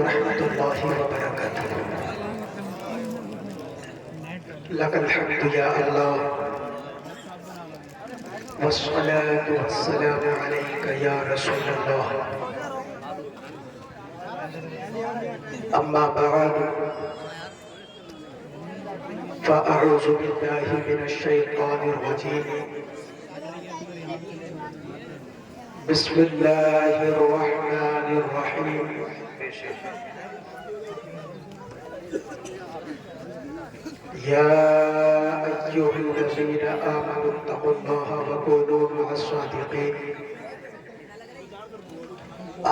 ورحمۃ اللہ وبرکاتہ۔ لک الحمد یا اللہ والصلاة والسلام علیک یا رسول اللہ، اما بعد فاعوذ باللہ من الشیطان الرجیم، بسم اللہ الرحمن الرحیم۔ یا ایہا الذین آمنوا اتقوا اللہ وکونوا مع الصادقین۔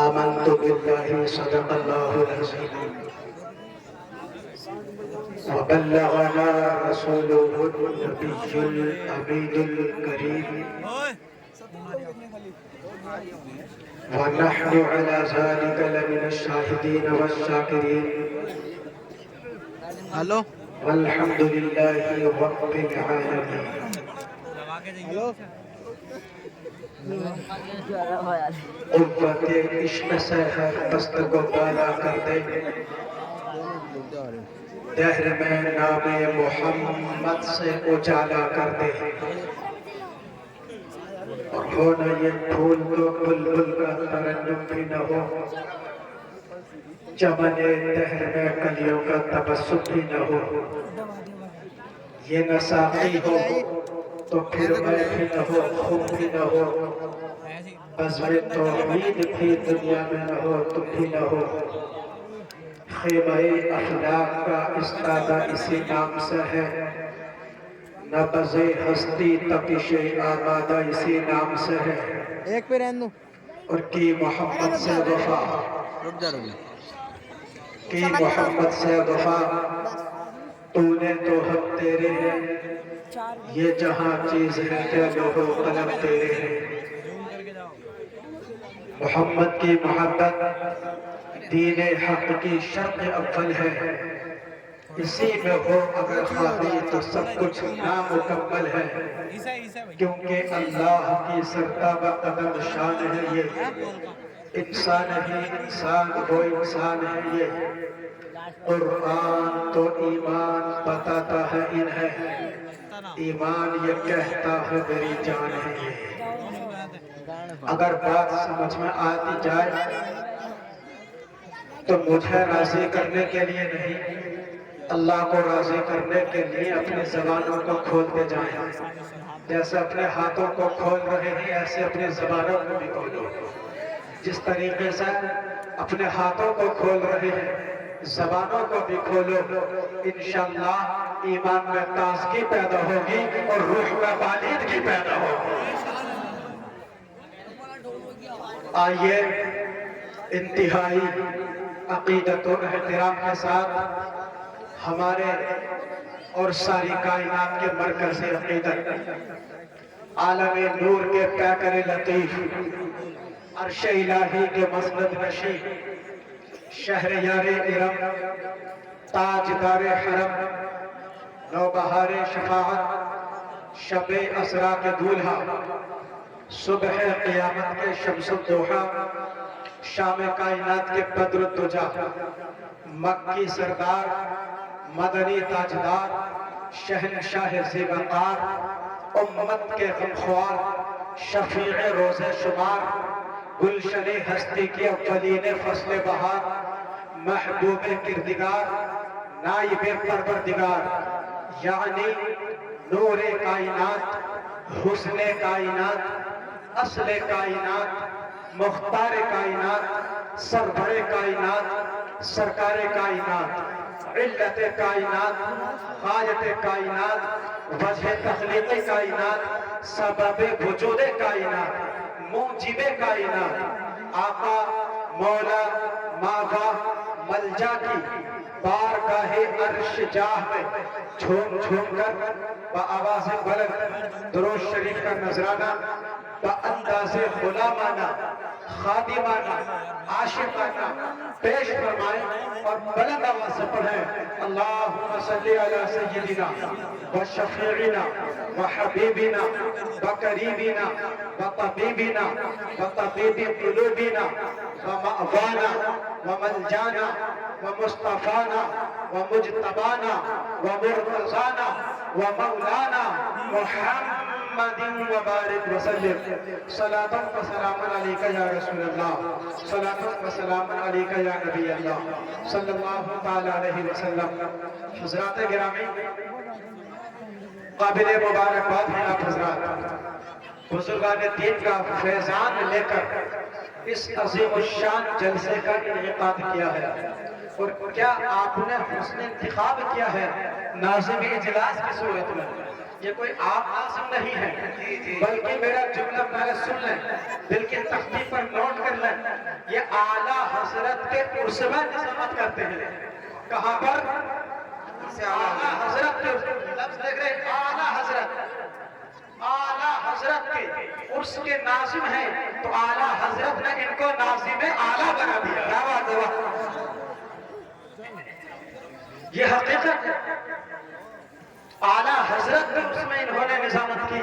آمنت باللہ صدق اللہ العظیم وبلغنا رسوله النبی الامین الکریم ونحن على ذلك لمن الشاہدین والشاکرین والحمد للہ رب العالمین۔ قوت عشق سے ہر دست کو بالا کر دے، دہر میں نام محمد سے اجالا کر دے، اور ہونا یہ پھول تو بلبل کا ترنم بھی نہ ہو، چمن دہر میں کلیوں کا تبسم بھی نہ ہو، یہ نہ ساقی ہو تو پھر میں بھی نہ ہو، خون بھی نہ ہو، بزم توحید بھی دنیا میں نہ ہو، تم بھی نہ ہو، خیمہ اخلاق کا استادہ اسی نام سے ہے، نبض ہستی تپش آبادہ اسی نام سے ہے، ایک پہ رہن دو، اور کی محمد سے وفا، رک جا کی محمد سے وفا، تو نے تو ہم تیرے ہیں، یہ جہاں چیز ہے کہ لوح و قلم تیرے ہیں۔ محمد کی محبت دین حق کی شرط اول ہے، اسی میں ہو اگر خواہی تو سب کچھ نامکمل ہے، کیونکہ اللہ کی سرتابہ قدم شان ہے یہ، انسان ہی انسان وہ انسان ہے یہ، قرآن تو ایمان بتاتا ہے انہیں، ایمان یہ کہتا ہے میری جان ہے یہ۔ اگر بات سمجھ میں آتی جائے تو مجھے راضی کرنے کے لیے نہیں، اللہ کو راضی کرنے کے لیے اپنی زبانوں کو کھولتے جائیں، جیسے اپنے ہاتھوں کو کھول رہے ہیں ایسے اپنی زبانوں کو بھی کھولو، جس طریقے سے اپنے ہاتھوں کو کھول رہے ہیں زبانوں کو بھی کھولو، انشاءاللہ ایمان میں تازگی پیدا ہوگی اور روح میں بالندگی پیدا ہوگی۔ آئیے انتہائی عقیدت و احترام کے ساتھ ہمارے اور ساری کائنات کے مرکز عقیدت، عالم نور کے پیکر لطیف، عرش الہی کے مسند نشین، شہر یار ارم، تاجدار حرم، نوبہار شفاعت، شب اسرا کے دولہا، صبح قیامت کے شمس الضحیٰ، شام کائنات کے بدر الدجا، مکی سردار، مدنی تاجدار، شہنشاہ ذیوقار، امت کے غمخوار، شفیع روز شمار، گلشن ہستی کی اولین فصل بہار، محبوب کردگار، نائب پروردگار، یعنی نور کائنات، حسن کائنات، اصل کائنات، مختار کائنات، سرور کائنات، سرکار کائنات، علت کائنات، غایت کائنات، وجہ تخلیق کائنات، سبب وجود کائنات، موجب کائنات، آقا مولا ماوا ملجا کی بارگاہ عرش جاہ میں جھوم جھوم کر بآواز بلند درود شریف کا نذرانہ، بانداز غلامانہ خادمانہ عاشقانہ پیش فرمائیں اور بلند آواز سے پڑھیں اللہم صلی علی سیدنا و شفیعنا و حبیبنا و قریبنا و طبیبنا و طبیب قلوبنا و مأوانا و ملجانا و مصطفانا و مجتبانا و مرتضانا و مولانا محمد وبارک وسلم صلاة و سلام علیکہ یا رسول اللہ صلاة و سلام علیکہ یا نبی اللہ صلی اللہ تعالی علیہ وسلم حضرات گرامی قابل مبارکباد ہیں آپ حضرات بزرگان دین کا فیضان لے کر اس عظیم الشان جلسے کا انعقاد کیا ہے اور کیا آپ نے حسن انتخاب کیا ہے ناظم اجلاس کی صورت میں یہ کوئی عام ناظم نہیں ہے بلکہ میرا جملہ پہلے سن لیں دل کی تختی پر نوٹ کر لیں یہ اعلیٰ حضرت کے عرص میں نظامت کرتے ہیں کہاں پر اعلیٰ حضرت کے لفظ دیکھ رہے ہیں اعلیٰ حضرت کے عرص کے ناظم ہیں تو اعلیٰ حضرت نے ان کو ناظم اعلیٰ بنا دیا یہ حقیقت ہے اعلیٰ حضرت نے اس میں انہوں نے نظامت کی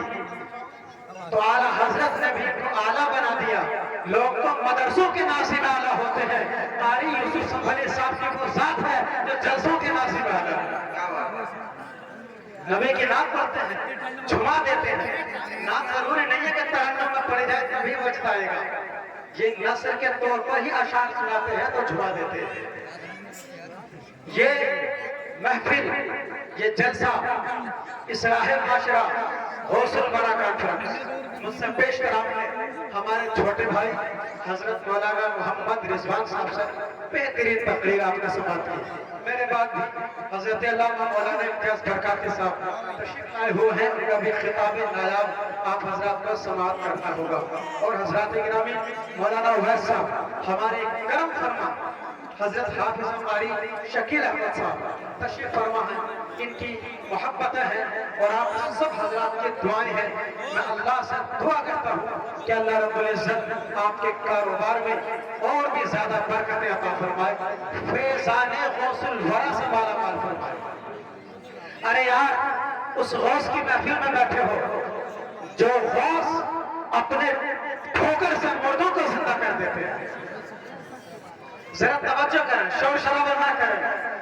تو اعلیٰ حضرت نے بھی ان کو اعلیٰ بنا دیا لوگ تو مدرسوں کے ناظم اعلیٰ ہوتے ہیں قاری یوسف سنبھلی صاحب کی وہ ذات ہے جو جلسوں کے ناظم اعلیٰ نبی کی نعت پڑھتے ہیں جھما دیتے ہیں نعت ضروری نہیں ہے کہ ترنم میں پڑھی جائے تبھی وجد آئے گا یہ نثر کے طور پر ہی اشعار سناتے ہیں تو جھما دیتے ہیں یہ محفل یہ جلسہ اصلاح معاشرہ غوث الورا کانفرنس مجھ سے پیش کرام نے ہمارے چھوٹے بھائی حضرت مولانا محمد رضوان صاحب سے بہترین تقریر آپ نے سماعت کی میرے بعد بھی حضرت علامہ مولانا امتیاز برکاتی صاحب تشریف لائے ہوئے ہیں ان کا بھی خطاب نایاب آپ حضرات کو سماعت کرنا ہوگا اور حضرات گرامی مولانا اویس صاحب ہمارے کرم فرما حضرت حافظ قاری شکیل احمد صاحب تشریف فرما ہیں ان کی محبتیں ہیں اور آپ سب حضرات کے دعائیں ہیں میں اللہ سے دعا کرتا ہوں کہ اللہ رب العزت آپ کے کاروبار میں اور بھی زیادہ برکتیں عطا فرمائے فیضان غوث الورا سے مالا مال فرمائے ارے یار اس غوث کی محفل میں بیٹھے ہو جو غوث اپنے ٹھوکر سے مردوں کو زندہ کر دیتے ہیں ذرا توجہ کریں شور شرابہ نہ کریں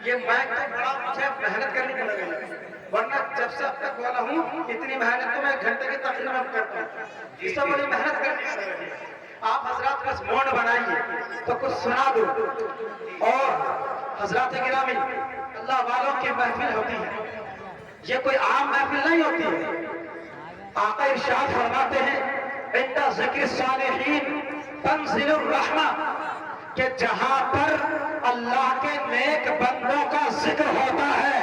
یہ مائک تو بڑا مجھے محنت کرنی پڑ گئی ورنہ جب سے اب تک والا ہوں اتنی محنت تو میں ایک گھنٹے کی تقریر میں کرتا ہوں اس سے بڑی محنت کرنی پڑ رہی ہے آپ حضرات بس مونڈ بنائیے تو کچھ سنا دو اور حضرات گرامی اللہ والوں کی محفل ہوتی ہے یہ کوئی عام محفل نہیں ہوتی ہے آقا ارشاد فرماتے ہیں عند ذکر الصالحین تنزل الرحمہ کہ جہاں پر اللہ کے نیک بندوں کا ذکر ہوتا ہے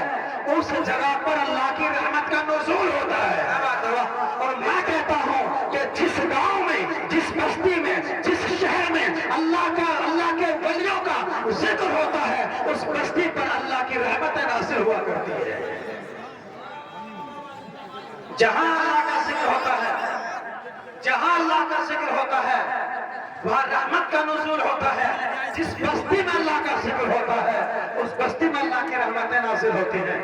اس جگہ پر اللہ کی رحمت کا نزول ہوتا ہے اور میں کہتا ہوں کہ جس گاؤں میں جس بستی میں جس شہر میں اللہ کے ولیوں کا ذکر ہوتا ہے اس بستی پر اللہ کی رحمت نازل ہوا کرتی ہے جہاں اللہ کا ذکر ہوتا ہے جہاں اللہ کا ذکر ہوتا ہے وہاں رحمت کا نزول ہوتا ہے جس بستی میں اللہ کا ذکر ہوتا ہے اس بستی میں اللہ کی رحمتیں نازل ہوتی ہیں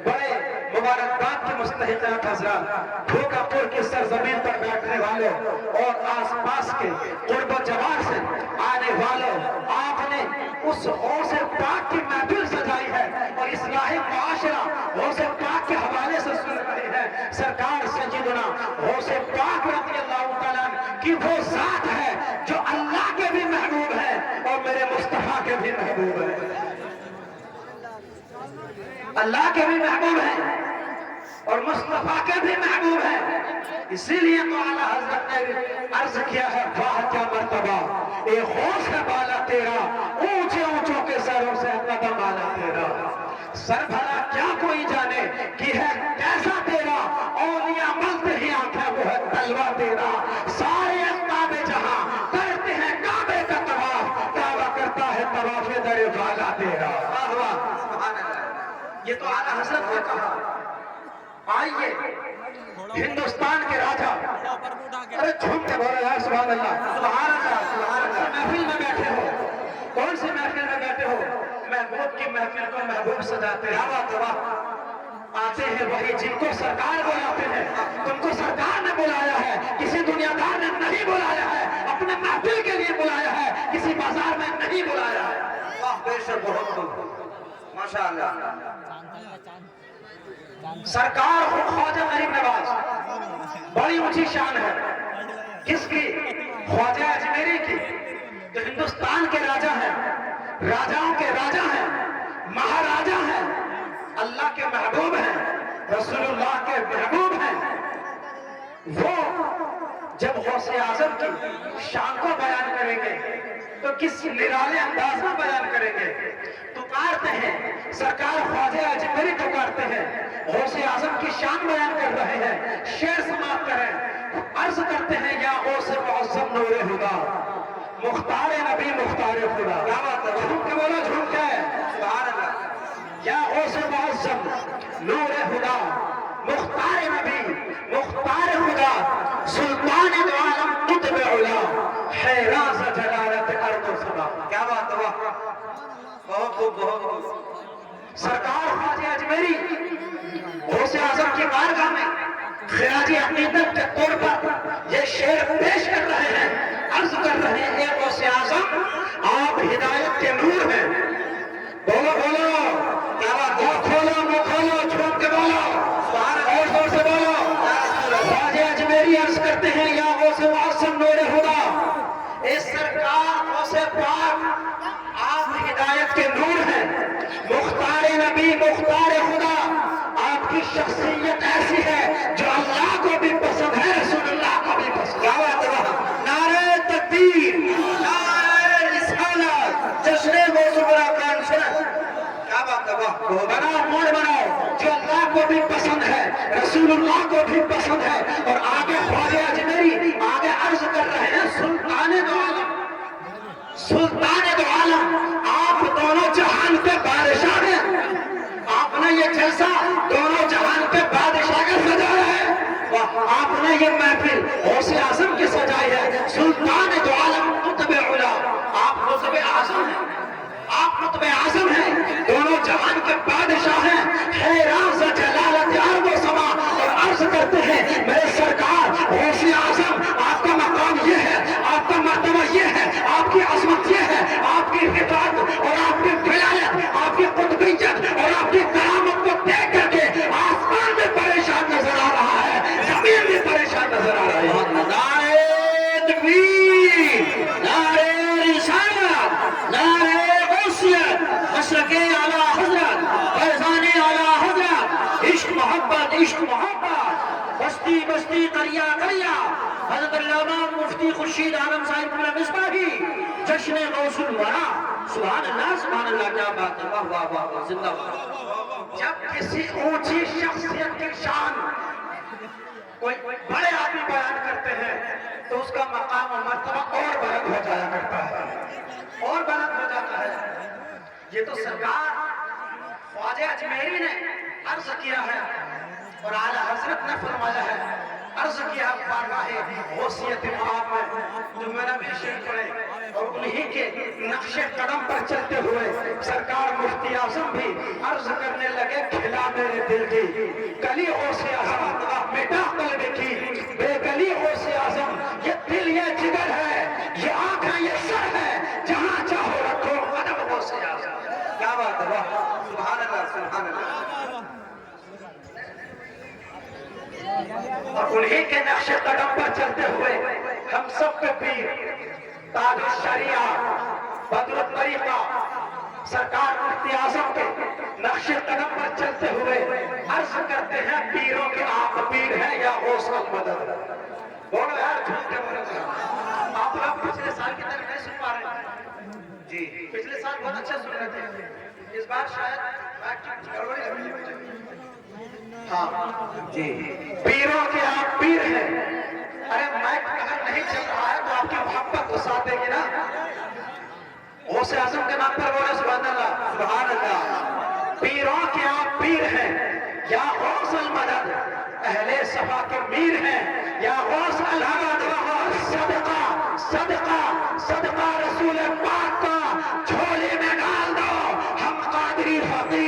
بڑے مبارکباد کے مستحق حضرات بھوکا پور کی سرزمین پر بیٹھنے والوں اور آس پاس کے قرب و جوار سے آنے والوں آپ نے اس غوث پاک کی محفل سجائی ہے اور اصلاح معاشرہ غوث پاک کے حوالے سے سن رہے ہیں سرکار سیدنا غوث پاک رضی اللہ تعالیٰ کی وہ ذات ہے جو اللہ کے بھی محبوب ہے اور میرے مصطفیٰ کے بھی محبوب ہے اللہ کے بھی محبوب ہے اور مصطفیٰ کے بھی محبوب ہے اسی لیے تو اعلیٰ حضرت نے عرض کیا ہے واہ کیا مرتبہ اے غوث ہے بالا تیرا اونچے اونچوں کے سروں سے قدم آلا تیرا سر بھلا کیا کوئی جانے کہ ہے کیسا تیرا اولیاء ملتے ہی آنکھیں وہ ہے تلوہ تیرا سارے اقباب جہاں کرتے ہیں کعبے کا طواف کعبہ کرتا ہے طواف در والا تیرا یہ تو اعلیٰ حضرت نے کہا آئیے ہندوستان کے راجہ ارے جھوم کے بولے یار سبحان اللہ محبوب سجاتے ہیں. آتے ہیں وہی جن کو سرکار بلاتے ہیں. تم کو سرکار نے بلایا ہے, کسی دنیا دار نے نہیں بلایا ہے. اپنے محفل کے لیے بلایا ہے, کسی بازار میں نہیں بلایا ہے. واہ بے شک, بہت خوب, ماشاءاللہ. سرکار ہو خواجہ غریب نواز, بڑی اونچی شان ہے. کس کی؟ خواجہ اجمیری کی, جو ہندوستان کے راجا ہیں, راجاؤں کے راجا ہیں, مہاراجا ہیں, اللہ کے محبوب ہیں, رسول اللہ کے محبوب ہیں. وہ جب غوث اعظم کی شان کو بیان کریں گے تو کس نرالے انداز میں بیان کریں گے. پکارتے ہیں سرکار خواجہ اجمیری, پکارتے ہیں غوث اعظم کی شان بیان کر رہے ہیں. شعر سماعت کریں, عرض کرتے ہیں یا غوث معظم نور ہدا, مختار نبی مختار خدا. جھوم کے بولو, جھوم کے, سبحان اللہ. یا غوث معظم نور ہدا, مختار نبی مختار خدا, سلطان دو عالم قطب علا, حیراز جلالت ارض و سما. کیا بات ہے, بہت خوب, بہت خوب. سرکار خواجہ اجمیری غوث اعظم کی بارگاہ میں خراج عقیدت کے طور پر یہ شعر پیش کر رہے ہیں. عرض کر رہے ہیں, اے غوث اعظم آپ ہدایت کے نور ہیں. بولو بولو, کیا بات, منہ کھولو, منہ کھولو, جھوم کے بولو, اور زور سے بولو. خواجہ اجمیری عرض کرتے ہیں یا غوث معظم نور ہدا, اے سرکار غوث پاک آپ ہدایت کے نور ہیں, مختار نبی مختار خدا, آپ کی شخصیت ایسی ہے جو اللہ کو بھی پسند ہے, رسول اللہ کو بھی پسند. کیا بات ہے, نعرہ تکبیر, نعرہ رسالت, جشن غوث براقان سنت. کیا بات ہے, بناؤ موڑ بناؤ, جو اللہ کو بھی پسند ہے, رسول اللہ کو بھی پسند ہے. اور آگے خواجہ اجمیری آگے عرض کر رہے ہیں سلطان دو عالم, سلطان دو عالم, آپ دونوں جہان کے بادشاہ ہیں. آپ نے یہ جلسہ دونوں جہان کے بادشاہ کا سجایا ہے. آپ نے یہ محفل غوث اعظم کی سجائی ہے. سلطان دو عالم قطب علا, آپ قطب اعظم ہیں, آپ قطب اعظم ہیں, دونوں جہان کے بادشاہ ہیں. حیراز جلالت ارض و سما. اور عرض کرتے ہیں میرے سرکار غوث اعظم, آپ کا مقام یہ ہے, آپ کا مرتبہ یہ ہے, آپ کی عظمت یہ ہے, آپ کی رفعت اور آپ کی ولایت, آپ کی قطبیت اور آپ کی کرامت کو دیکھ کر کے آسمان میں پریشان نظر آ رہا ہے, زمین میں پریشان نظر آ رہا ہے. نعرہ تکبیر, نعرہ رسالت, نعرہ غوثیت, مشرق اعلی حضرت, فیضان اعلی حضرت, عشق محبت, عشق محبت, بستی بستی, قریہ قریہ, حضرت علامہ مفتی خورشید عالم صاحب قبلہ مصباحی, جشن غوث الورا. سبحان اللہ, سبحان اللہ, کیا بات ہے, واہ واہ واہ واہ, زندہ باد. جب کسی اونچی شخصیت کی شان کوئی بڑے آدمی بیان کرتے ہیں تو اس کا مقام و مرتبہ اور بلند ہو جایا کرتا ہے, اور بلند ہو جاتا ہے. یہ تو سرکار خواجہ اجمیری نے عرض کیا ہے اور اعلیٰ حضرت نے فرمایا ہے. عرض کیا بارگاہ غوثیت مآب میں, جو میرا بھی شعر پڑھے اور انہی کے نقش قدم پر چلتے ہوئے سرکار مفتی اعظم بھی عرض کرنے لگے, کھلا میرے دل کی کلی غوث اعظم, مٹا قلب کی بے کلی غوث اعظم. یہ دل یہ جگر ہے, یہ آنکھ ہے, یہ سر ہے, جہاں چاہو رکھو قدم غوث اعظم. کیا بات ہے, سبحان اللہ, سبحان اللہ. اور انہی کے نقش قدم پر چلتے ہوئے ہم سب کے پیر تاج الشریعہ بدر الطریقہ سرکار مفتی اعظم کے نقش قدم پر چلتے ہوئے عرض کرتے ہیں پیروں کے آپ پیر ہیں یا غوث المدد. بولو یار, جھوٹ کے بولو. آپ پچھلے سال کی طرح نہیں سن پا رہے ہیں جی, پچھلے سال بہت اچھا سن رہے تھے, اس بار شاید گڑبڑی لگ. ہاں جی, پیروں کے آپ پیر ہیں. ارے مائک اگر نہیں چل رہا ہے تو آپ کی محبت تو ساتھ دے گی نا. غوث اعظم کے نام پر بولے سبحان اللہ, سبحان اللہ. پیروں کے آپ پیر ہیں یا غوث المدد, اہل صفا کے میر ہیں یا غوث الحمد. صدقہ صدقہ صدقہ رسول پاک کا جھولے میں ڈال دو, ہم قادری فقیر